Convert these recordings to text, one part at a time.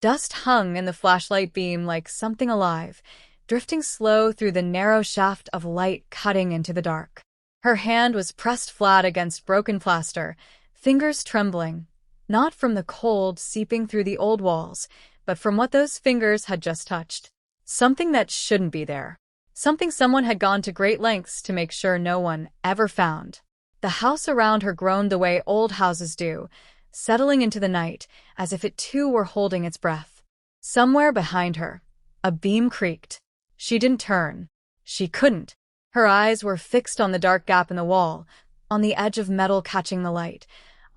Dust hung in the flashlight beam like something alive, drifting slow through the narrow shaft of light cutting into the dark. Her hand was pressed flat against broken plaster, fingers trembling, not from the cold seeping through the old walls, but from what those fingers had just touched. Something that shouldn't be there. Something someone had gone to great lengths to make sure no one ever found. The house around her groaned the way old houses do, settling into the night, as if it too were holding its breath. Somewhere behind her, a beam creaked. She didn't turn. She couldn't. Her eyes were fixed on the dark gap in the wall, on the edge of metal catching the light,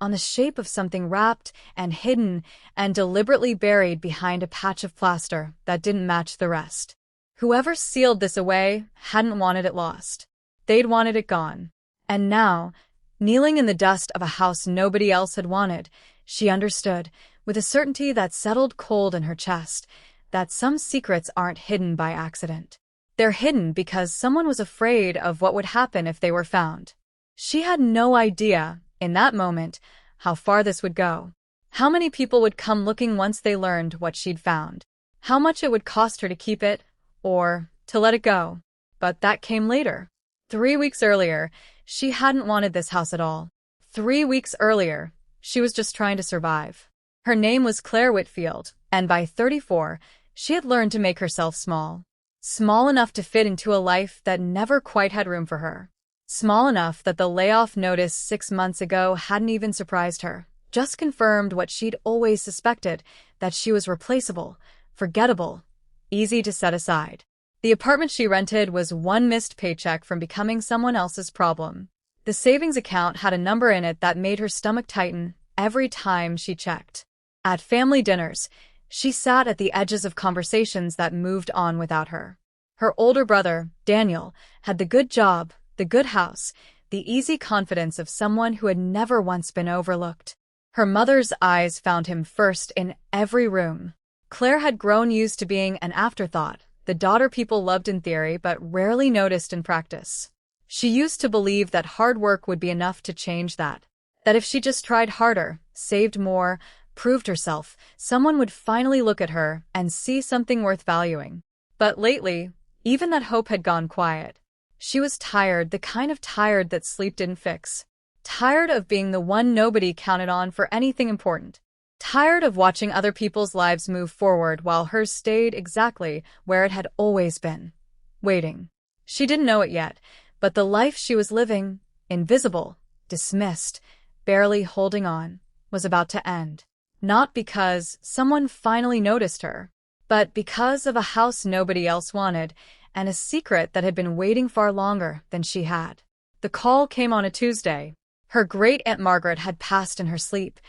on the shape of something wrapped and hidden and deliberately buried behind a patch of plaster that didn't match the rest. Whoever sealed this away hadn't wanted it lost. They'd wanted it gone. And now, kneeling in the dust of a house nobody else had wanted, she understood, with a certainty that settled cold in her chest, that some secrets aren't hidden by accident. They're hidden because someone was afraid of what would happen if they were found. She had no idea, in that moment, how far this would go. How many people would come looking once they learned what she'd found. How much it would cost her to keep it, or to let it go. But that came later. 3 weeks earlier, she hadn't wanted this house at all. 3 weeks earlier, she was just trying to survive. Her name was Claire Whitfield, and by 34, she had learned to make herself small. Small enough to fit into a life that never quite had room for her. Small enough that the layoff notice 6 months ago hadn't even surprised her, just confirmed what she'd always suspected, that she was replaceable, forgettable, easy to set aside. The apartment she rented was one missed paycheck from becoming someone else's problem. The savings account had a number in it that made her stomach tighten every time she checked. At family dinners, she sat at the edges of conversations that moved on without her. Her older brother, Daniel, had the good job, the good house, the easy confidence of someone who had never once been overlooked. Her mother's eyes found him first in every room. Claire had grown used to being an afterthought, the daughter people loved in theory but rarely noticed in practice. She used to believe that hard work would be enough to change that. That if she just tried harder, saved more, proved herself, someone would finally look at her and see something worth valuing. But lately, even that hope had gone quiet. She was tired, the kind of tired that sleep didn't fix. Tired of being the one nobody counted on for anything important. Tired of watching other people's lives move forward while hers stayed exactly where it had always been. Waiting. She didn't know it yet, but the life she was living, invisible, dismissed, barely holding on, was about to end. Not because someone finally noticed her, but because of a house nobody else wanted, and a secret that had been waiting far longer than she had. The call came on a Tuesday. Her great-aunt Margaret had passed in her sleep,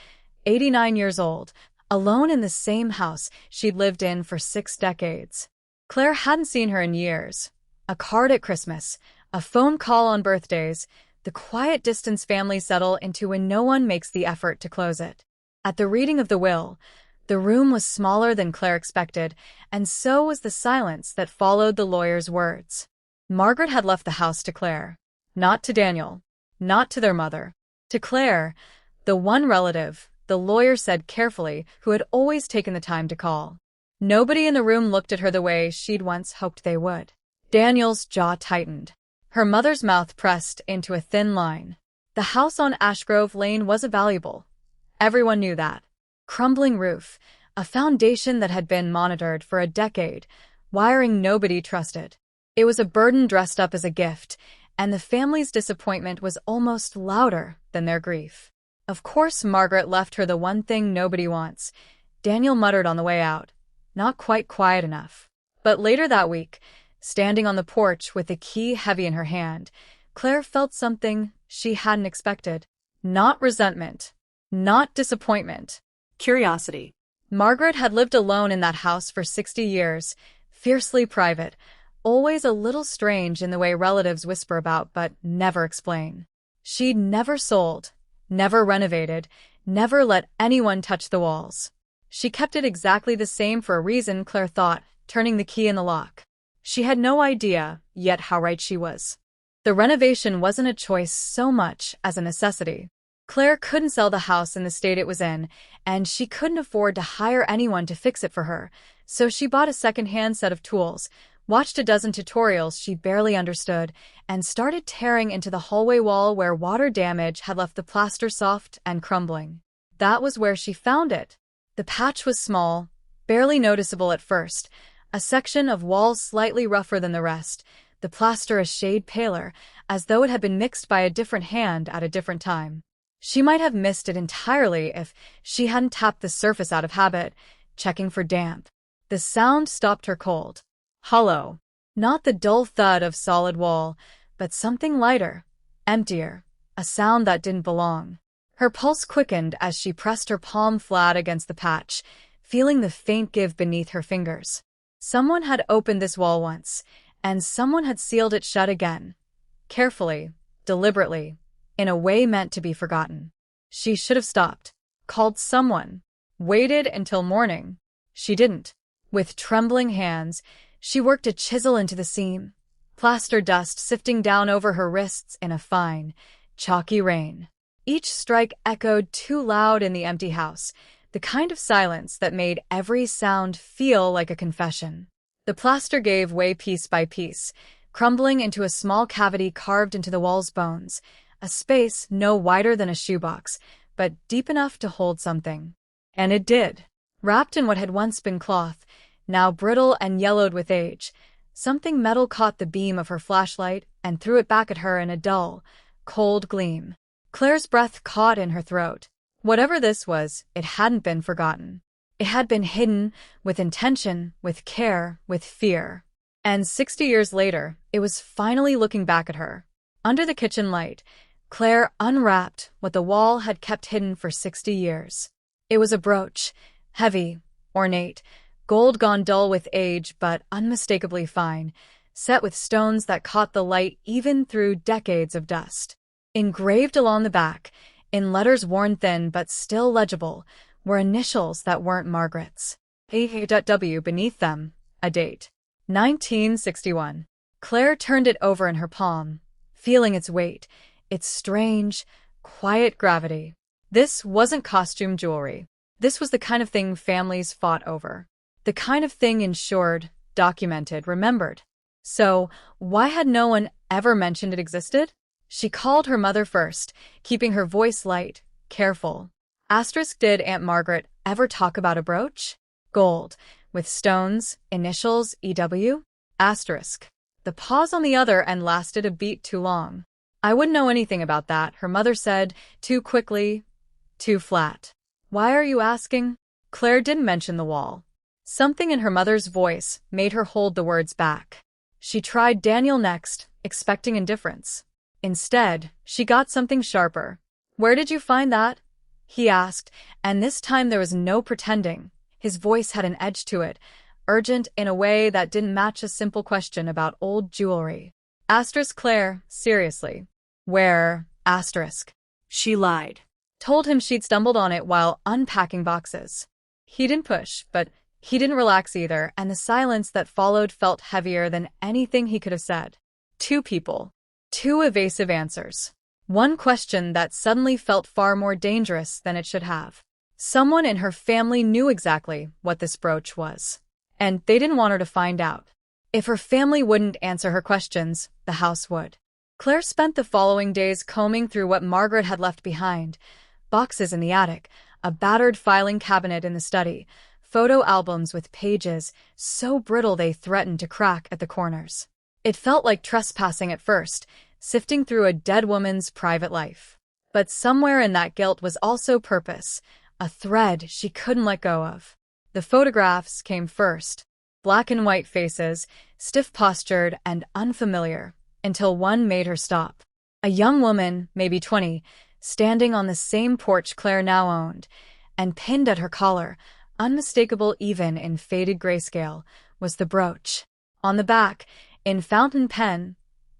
89 years old, alone in the same house she'd lived in for 6 decades. Claire hadn't seen her in years. A card at Christmas, a phone call on birthdays, the quiet distance families settle into when no one makes the effort to close it. At the reading of the will, the room was smaller than Claire expected, and so was the silence that followed the lawyer's words. Margaret had left the house to Claire. Not to Daniel. Not to their mother. To Claire, the one relative, the lawyer said carefully, who had always taken the time to call. Nobody in the room looked at her the way she'd once hoped they would. Daniel's jaw tightened. Her mother's mouth pressed into a thin line. The house on Ashgrove Lane wasn't valuable. Everyone knew that. Crumbling roof, a foundation that had been monitored for a decade, wiring nobody trusted. It was a burden dressed up as a gift, and the family's disappointment was almost louder than their grief. Of course Margaret left her the one thing nobody wants, Daniel muttered on the way out. Not quite quiet enough. But later that week, standing on the porch with the key heavy in her hand, Claire felt something she hadn't expected. Not resentment. Not disappointment. Curiosity. Margaret had lived alone in that house for 60 years, fiercely private, always a little strange in the way relatives whisper about but never explain. She'd never sold, never renovated, never let anyone touch the walls. She kept it exactly the same for a reason, Claire thought, turning the key in the lock. She had no idea, yet how right she was. The renovation wasn't a choice so much as a necessity. Claire couldn't sell the house in the state it was in, and she couldn't afford to hire anyone to fix it for her, so she bought a second-hand set of tools, watched a dozen tutorials she barely understood, and started tearing into the hallway wall where water damage had left the plaster soft and crumbling. That was where she found it. The patch was small, barely noticeable at first, a section of wall slightly rougher than the rest, the plaster a shade paler, as though it had been mixed by a different hand at a different time. She might have missed it entirely if she hadn't tapped the surface out of habit, checking for damp. The sound stopped her cold. Hollow. Not the dull thud of solid wall, but something lighter, emptier, a sound that didn't belong. Her pulse quickened as she pressed her palm flat against the patch, feeling the faint give beneath her fingers. Someone had opened this wall once, and someone had sealed it shut again. Carefully, deliberately, in a way meant to be forgotten. She should have stopped, called someone, waited until morning. She didn't. With trembling hands, she worked a chisel into the seam, plaster dust sifting down over her wrists in a fine, chalky rain. Each strike echoed too loud in the empty house, the kind of silence that made every sound feel like a confession. The plaster gave way piece by piece, crumbling into a small cavity carved into the wall's bones, a space no wider than a shoebox, but deep enough to hold something. And it did. Wrapped in what had once been cloth, now brittle and yellowed with age, something metal caught the beam of her flashlight and threw it back at her in a dull, cold gleam. Claire's breath caught in her throat. Whatever this was, it hadn't been forgotten. It had been hidden, with intention, with care, with fear. And 60 years later, it was finally looking back at her. Under the kitchen light, Claire unwrapped what the wall had kept hidden for 60 years. It was a brooch, heavy, ornate, gold gone dull with age but unmistakably fine, set with stones that caught the light even through decades of dust. Engraved along the back, in letters worn thin but still legible, were initials that weren't Margaret's. A.W. beneath them, a date. 1961. Claire turned it over in her palm, feeling its weight, its strange, quiet gravity. This wasn't costume jewelry. This was the kind of thing families fought over. The kind of thing insured, documented, remembered. So, why had no one ever mentioned it existed? She called her mother first, keeping her voice light, careful. Did Aunt Margaret ever talk about a brooch? Gold, with stones, initials, E.W.? The pause on the other end lasted a beat too long. I wouldn't know anything about that, her mother said, too quickly, too flat. Why are you asking? Claire didn't mention the wall. Something in her mother's voice made her hold the words back. She tried Daniel next, expecting indifference. Instead, she got something sharper. Where did you find that? He asked, and this time there was no pretending. His voice had an edge to it, urgent in a way that didn't match a simple question about old jewelry. Claire, seriously. Where? She lied. Told him she'd stumbled on it while unpacking boxes. He didn't push, but he didn't relax either, and the silence that followed felt heavier than anything he could have said. Two people. Two evasive answers. One question that suddenly felt far more dangerous than it should have. Someone in her family knew exactly what this brooch was, and they didn't want her to find out. If her family wouldn't answer her questions, the house would. Claire spent the following days combing through what Margaret had left behind. Boxes in the attic, a battered filing cabinet in the study, photo albums with pages so brittle they threatened to crack at the corners. It felt like trespassing at first, sifting through a dead woman's private life. But somewhere in that guilt was also purpose, a thread she couldn't let go of. The photographs came first. Black and white faces, stiff-postured and unfamiliar, until one made her stop. A young woman, maybe 20, standing on the same porch Claire now owned, and pinned at her collar, unmistakable even in faded grayscale, was the brooch. On the back, in fountain pen,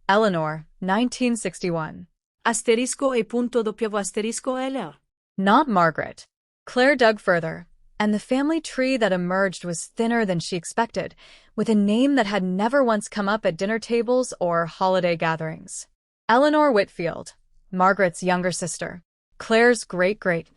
Eleanor, 1961. Asterisco e punto doppio asterisco L. Not Margaret. Claire dug further, and the family tree that emerged was thinner than she expected, with a name that had never once come up at dinner tables or holiday gatherings. Eleanor Whitfield, Margaret's younger sister. Claire's great-great.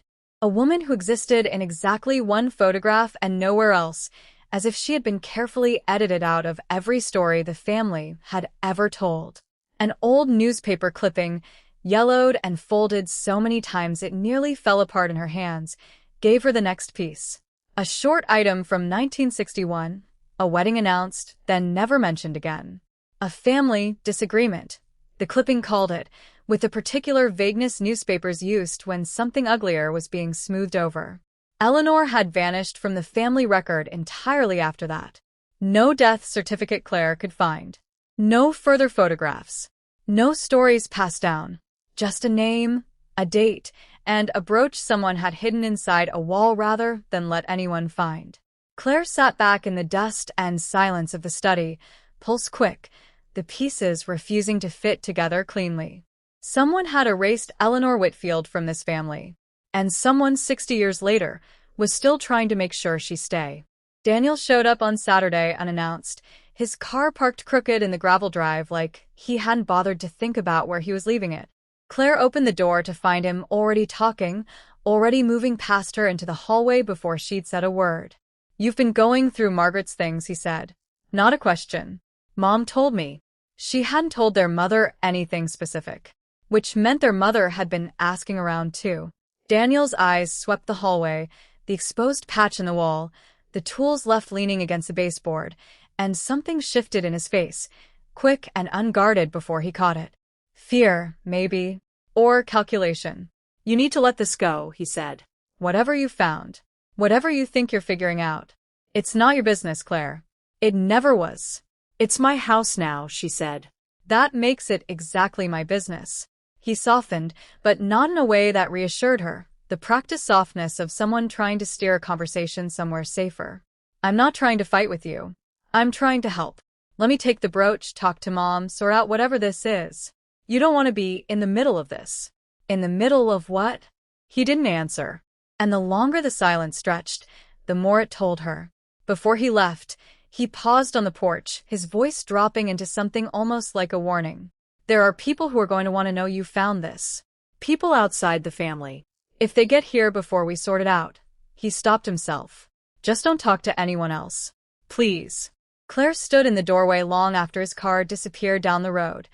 A woman who existed in exactly one photograph and nowhere else, as if she had been carefully edited out of every story the family had ever told. An old newspaper clipping, yellowed and folded so many times it nearly fell apart in her hands, gave her the next piece. A short item from 1961, a wedding announced, then never mentioned again. A family disagreement, the clipping called it, with the particular vagueness newspapers used when something uglier was being smoothed over. Eleanor had vanished from the family record entirely after that. No death certificate Claire could find. No further photographs. No stories passed down. Just a name, a date, and a brooch someone had hidden inside a wall rather than let anyone find. Claire sat back in the dust and silence of the study, pulse quick, the pieces refusing to fit together cleanly. Someone had erased Eleanor Whitfield from this family, and someone 60 years later was still trying to make sure she stay. Daniel showed up on Saturday unannounced, his car parked crooked in the gravel drive like he hadn't bothered to think about where he was leaving it. Claire opened the door to find him already talking, already moving past her into the hallway before she'd said a word. "You've been going through Margaret's things," he said. "Not a question. Mom told me." She hadn't told their mother anything specific, which meant their mother had been asking around too. Daniel's eyes swept the hallway, the exposed patch in the wall, the tools left leaning against the baseboard, and something shifted in his face, quick and unguarded before he caught it. Fear, maybe, or calculation. "You need to let this go," he said. "Whatever you found, whatever you think you're figuring out, it's not your business, Claire. It never was." "It's my house now," she said. "That makes it exactly my business." He softened, but not in a way that reassured her, the practiced softness of someone trying to steer a conversation somewhere safer. "I'm not trying to fight with you. I'm trying to help. Let me take the brooch, talk to Mom, sort out whatever this is. You don't want to be in the middle of this." "In the middle of what?" He didn't answer, and the longer the silence stretched, the more it told her. Before he left, he paused on the porch, his voice dropping into something almost like a warning. "There are people who are going to want to know you found this. People outside the family. If they get here before we sort it out." He stopped himself. "Just don't talk to anyone else. Please." Claire stood in the doorway long after his car disappeared down the road,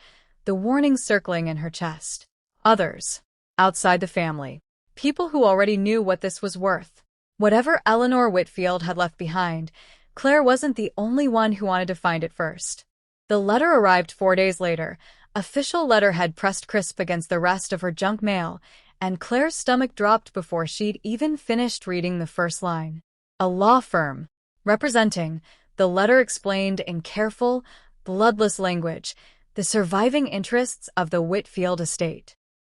the warning circling in her chest. Others. Outside the family. People who already knew what this was worth. Whatever Eleanor Whitfield had left behind, Claire wasn't the only one who wanted to find it first. The letter arrived 4 days later, official letterhead pressed crisp against the rest of her junk mail, and Claire's stomach dropped before she'd even finished reading the first line. A law firm. Representing, the letter explained in careful, bloodless language, the surviving interests of the Whitfield estate.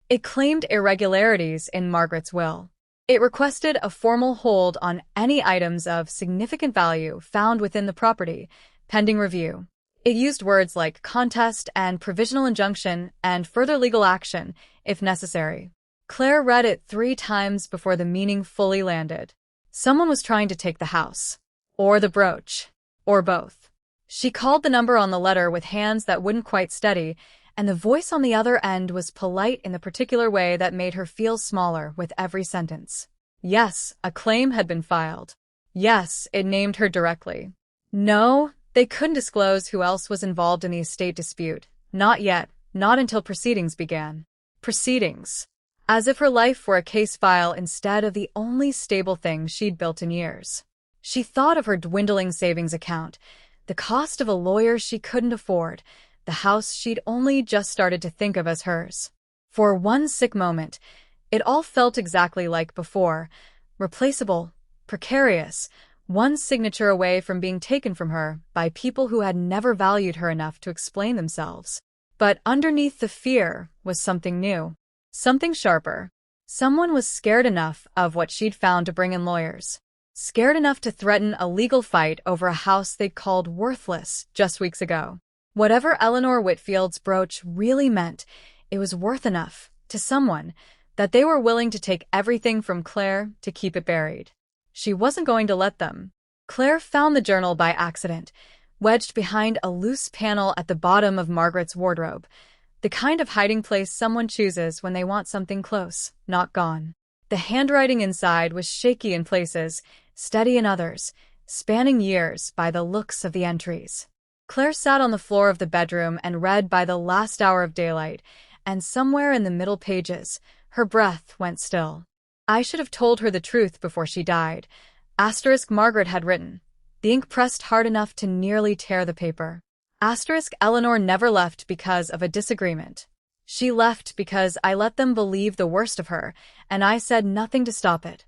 It claimed irregularities in Margaret's will. It requested a formal hold on any items of significant value found within the property, pending review. It used words like contest and provisional injunction and further legal action, if necessary. Claire read it 3 times before the meaning fully landed. Someone was trying to take the house. Or the brooch. Or both. She called the number on the letter with hands that wouldn't quite steady, and the voice on the other end was polite in the particular way that made her feel smaller with every sentence. Yes, a claim had been filed. Yes, it named her directly. No, they couldn't disclose who else was involved in the estate dispute. Not yet, not until proceedings began. Proceedings. As if her life were a case file instead of the only stable thing she'd built in years. She thought of her dwindling savings account, the cost of a lawyer she couldn't afford, the house she'd only just started to think of as hers. For one sick moment, it all felt exactly like before, replaceable, precarious, one signature away from being taken from her by people who had never valued her enough to explain themselves. But underneath the fear was something new, something sharper. Someone was scared enough of what she'd found to bring in lawyers. Scared enough to threaten a legal fight over a house they'd called worthless just weeks ago. Whatever Eleanor Whitfield's brooch really meant, it was worth enough, to someone, that they were willing to take everything from Claire to keep it buried. She wasn't going to let them. Claire found the journal by accident, wedged behind a loose panel at the bottom of Margaret's wardrobe. The kind of hiding place someone chooses when they want something close, not gone. The handwriting inside was shaky in places, steady in others, spanning years by the looks of the entries. Claire sat on the floor of the bedroom and read by the last hour of daylight, and somewhere in the middle pages, her breath went still. I should have told her the truth before she died. Asterisk Margaret had written. The ink pressed hard enough to nearly tear the paper. Asterisk Eleanor never left because of a disagreement. She left because I let them believe the worst of her, and I said nothing to stop it.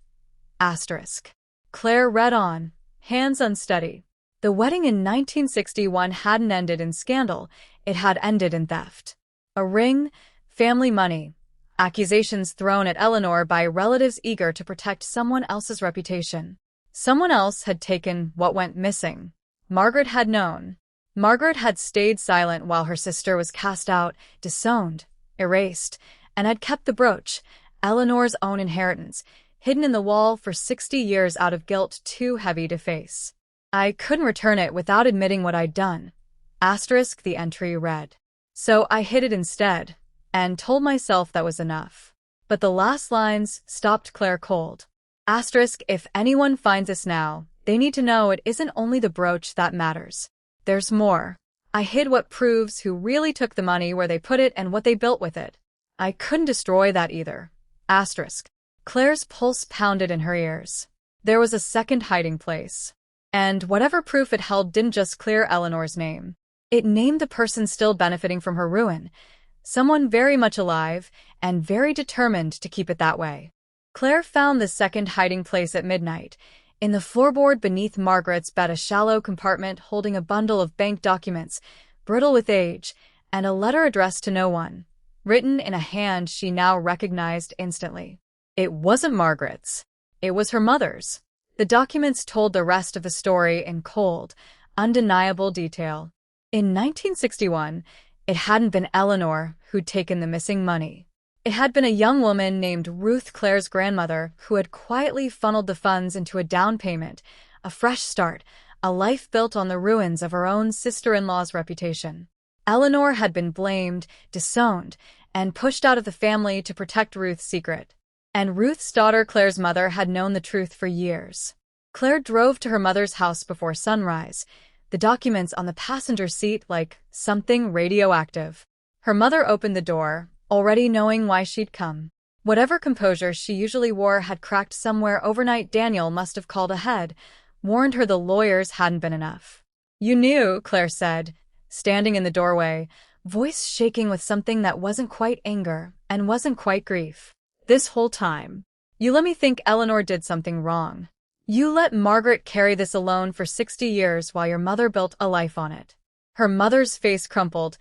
Asterisk. Claire read on, hands unsteady. The wedding in 1961 hadn't ended in scandal, it had ended in theft. A ring, family money, accusations thrown at Eleanor by relatives eager to protect someone else's reputation. Someone else had taken what went missing. Margaret had known. Margaret had stayed silent while her sister was cast out, disowned, erased, and had kept the brooch, Eleanor's own inheritance, hidden in the wall for 60 years out of guilt too heavy to face. I couldn't return it without admitting what I'd done. Asterisk the entry read. So I hid it instead, and told myself that was enough. But the last lines stopped Claire cold. Asterisk if anyone finds this now, they need to know it isn't only the brooch that matters. There's more. I hid what proves who really took the money, where they put it, and what they built with it. I couldn't destroy that either. Asterisk. Claire's pulse pounded in her ears. There was a second hiding place. And whatever proof it held didn't just clear Eleanor's name. It named the person still benefiting from her ruin. Someone very much alive, and very determined to keep it that way. Claire found the second hiding place at midnight. In the floorboard beneath Margaret's bed, a shallow compartment holding a bundle of bank documents, brittle with age, and a letter addressed to no one, written in a hand she now recognized instantly. It wasn't Margaret's. It was her mother's. The documents told the rest of the story in cold, undeniable detail. In 1961, it hadn't been Eleanor who'd taken the missing money. It had been a young woman named Ruth, Claire's grandmother, who had quietly funneled the funds into a down payment, a fresh start, a life built on the ruins of her own sister-in-law's reputation. Eleanor had been blamed, disowned, and pushed out of the family to protect Ruth's secret. And Ruth's daughter, Claire's mother, had known the truth for years. Claire drove to her mother's house before sunrise, the documents on the passenger seat like something radioactive. Her mother opened the door, already knowing why she'd come. Whatever composure she usually wore had cracked somewhere overnight. Daniel must have called ahead, warned her the lawyers hadn't been enough. You knew, Claire said, standing in the doorway, voice shaking with something that wasn't quite anger and wasn't quite grief. This whole time. You let me think Eleanor did something wrong. You let Margaret carry this alone for 60 years while your mother built a life on it. Her mother's face crumpled,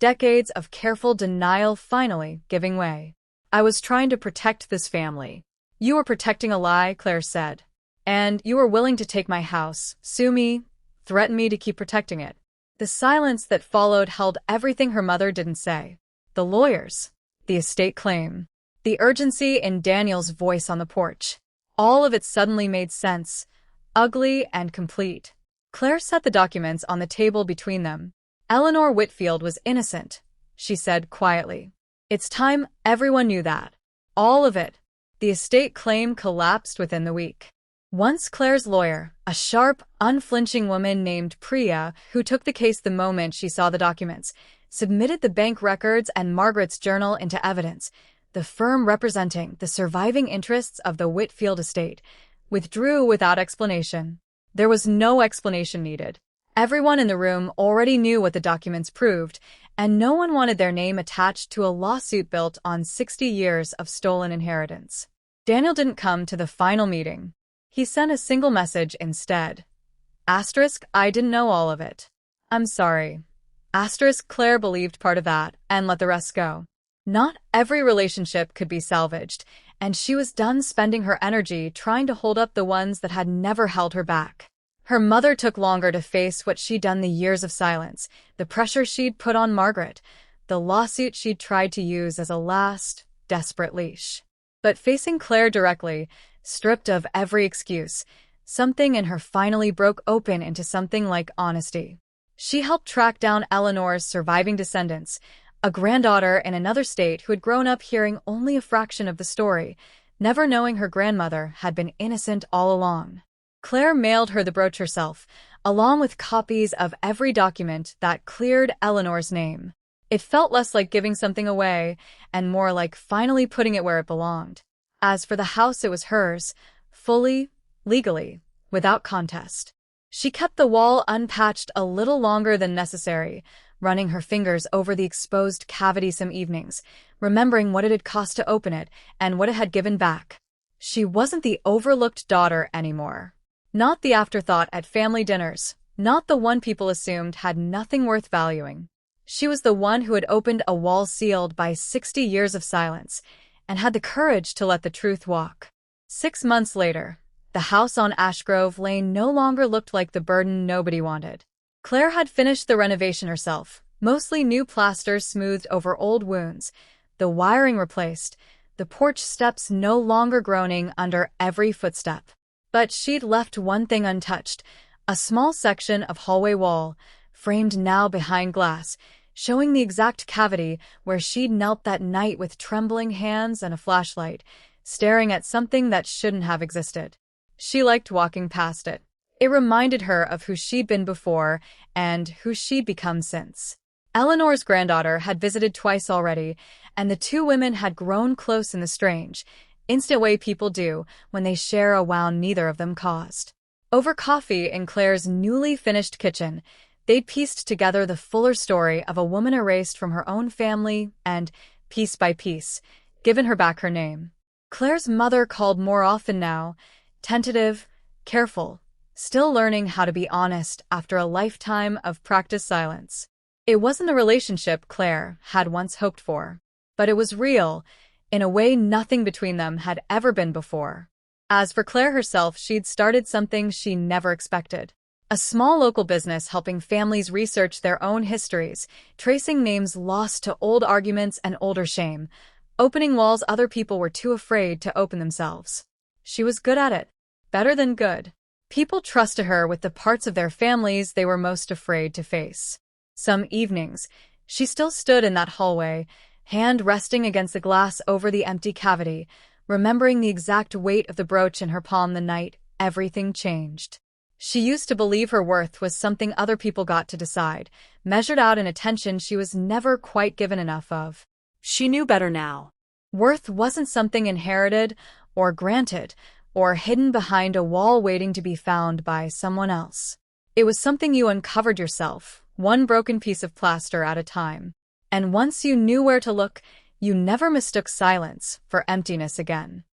decades of careful denial finally giving way. I was trying to protect this family. You were protecting a lie, Claire said. And you were willing to take my house, sue me, threaten me to keep protecting it. The silence that followed held everything her mother didn't say. The lawyers. The estate claim. The urgency in Daniel's voice on the porch. All of it suddenly made sense, ugly and complete. Claire set the documents on the table between them. Eleanor Whitfield was innocent, she said quietly. It's time everyone knew that. All of it. The estate claim collapsed within the week. Once Claire's lawyer, a sharp, unflinching woman named Priya, who took the case the moment she saw the documents, submitted the bank records and Margaret's journal into evidence. The firm representing the surviving interests of the Whitfield estate withdrew without explanation. There was no explanation needed. Everyone in the room already knew what the documents proved, and no one wanted their name attached to a lawsuit built on 60 years of stolen inheritance. Daniel didn't come to the final meeting. He sent a single message instead. Asterisk, I didn't know all of it. I'm sorry. Asterisk, Claire believed part of that and let the rest go. Not every relationship could be salvaged, and she was done spending her energy trying to hold up the ones that had never held her back. Her mother took longer to face what she'd done, the years of silence, the pressure she'd put on Margaret, the lawsuit she'd tried to use as a last, desperate leash. But facing Claire directly, stripped of every excuse, something in her finally broke open into something like honesty. She helped track down Eleanor's surviving descendants, a granddaughter in another state who had grown up hearing only a fraction of the story, never knowing her grandmother had been innocent all along. Claire mailed her the brooch herself, along with copies of every document that cleared Eleanor's name. It felt less like giving something away and more like finally putting it where it belonged. As for the house, it was hers, fully, legally, without contest. She kept the wall unpatched a little longer than necessary, running her fingers over the exposed cavity some evenings, remembering what it had cost to open it and what it had given back. She wasn't the overlooked daughter anymore. Not the afterthought at family dinners, not the one people assumed had nothing worth valuing. She was the one who had opened a wall sealed by 60 years of silence and had the courage to let the truth walk. 6 months later, the house on Ashgrove Lane no longer looked like the burden nobody wanted. Claire had finished the renovation herself, mostly new plaster smoothed over old wounds, the wiring replaced, the porch steps no longer groaning under every footstep. But she'd left one thing untouched, a small section of hallway wall, framed now behind glass, showing the exact cavity where she'd knelt that night with trembling hands and a flashlight, staring at something that shouldn't have existed. She liked walking past it. It reminded her of who she'd been before and who she'd become since. Eleanor's granddaughter had visited twice already, and the two women had grown close in the strange, instant way people do when they share a wow neither of them caused. Over coffee in Claire's newly finished kitchen, they'd pieced together the fuller story of a woman erased from her own family and, piece by piece, given her back her name. Claire's mother called more often now, tentative, careful, still learning how to be honest after a lifetime of practiced silence. It wasn't the relationship Claire had once hoped for, but it was real, in a way nothing between them had ever been before. As for Claire herself, she'd started something she never expected. A small local business helping families research their own histories, tracing names lost to old arguments and older shame, opening walls other people were too afraid to open themselves. She was good at it. Better than good. People trusted her with the parts of their families they were most afraid to face. Some evenings, she still stood in that hallway, hand resting against the glass over the empty cavity, remembering the exact weight of the brooch in her palm the night everything changed. She used to believe her worth was something other people got to decide, measured out in attention she was never quite given enough of. She knew better now. Worth wasn't something inherited or granted or hidden behind a wall waiting to be found by someone else. It was something you uncovered yourself, one broken piece of plaster at a time. And once you knew where to look, you never mistook silence for emptiness again.